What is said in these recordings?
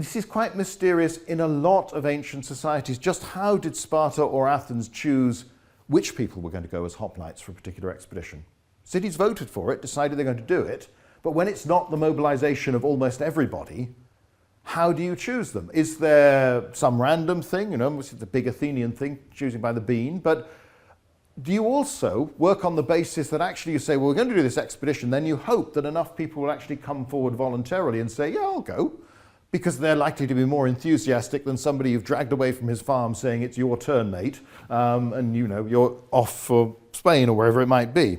this is quite mysterious in a lot of ancient societies. Just how did Sparta or Athens choose which people were going to go as hoplites for a particular expedition? Cities voted for it, decided they're going to do it, but when it's not the mobilization of almost everybody, how do you choose them? Is there some random thing, which is the big Athenian thing, choosing by the bean, but do you also work on the basis that actually you say, well, we're going to do this expedition, then you hope that enough people will actually come forward voluntarily and say, yeah, I'll go, because they're likely to be more enthusiastic than somebody you've dragged away from his farm saying it's your turn, mate, and you're off for Spain or wherever it might be.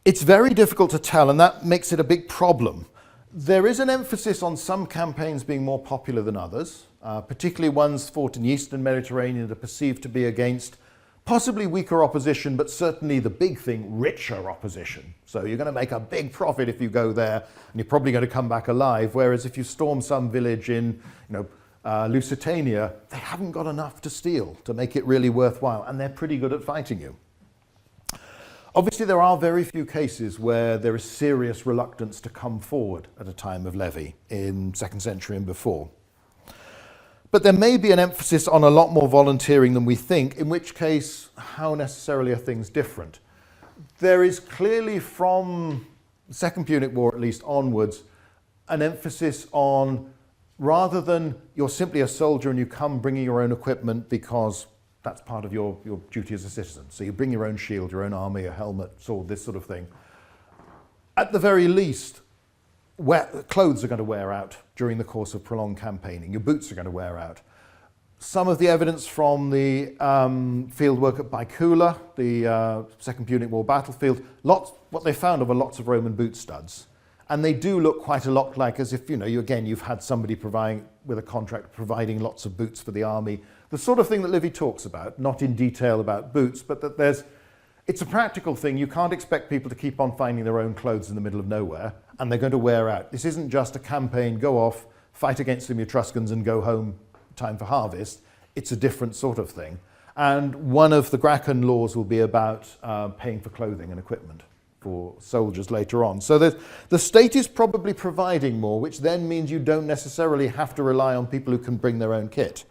It's very difficult to tell, and that makes it a big problem. There is an emphasis on some campaigns being more popular than others, particularly ones fought in the Eastern Mediterranean that are perceived to be against possibly weaker opposition, but certainly the big thing, richer opposition. So you're going to make a big profit if you go there, and you're probably going to come back alive. Whereas if you storm some village in, Lusitania, they haven't got enough to steal to make it really worthwhile, and they're pretty good at fighting you. Obviously, there are very few cases where there is serious reluctance to come forward at a time of levy in 2nd century and before. But there may be an emphasis on a lot more volunteering than we think, in which case, how necessarily are things different? There is clearly, from the Second Punic War at least onwards, an emphasis on, rather than you're simply a soldier and you come bringing your own equipment because that's part of your duty as a citizen. So you bring your own shield, your own armor, your helmet, sword, this sort of thing. At the very least, clothes are going to wear out during the course of prolonged campaigning. Your boots are going to wear out. Some of the evidence from the field work at Baecula, the Second Punic War battlefield, what they found were lots of Roman boot studs. And they do look quite a lot like as if, you've had somebody with a contract providing lots of boots for the army. The sort of thing that Livy talks about, not in detail about boots, but that it's a practical thing. You can't expect people to keep on finding their own clothes in the middle of nowhere, and they're going to wear out. This isn't just a campaign, go off, fight against some Etruscans and go home, time for harvest. It's a different sort of thing. And one of the Gracchan laws will be about paying for clothing and equipment for soldiers later on. So the state is probably providing more, which then means you don't necessarily have to rely on people who can bring their own kit.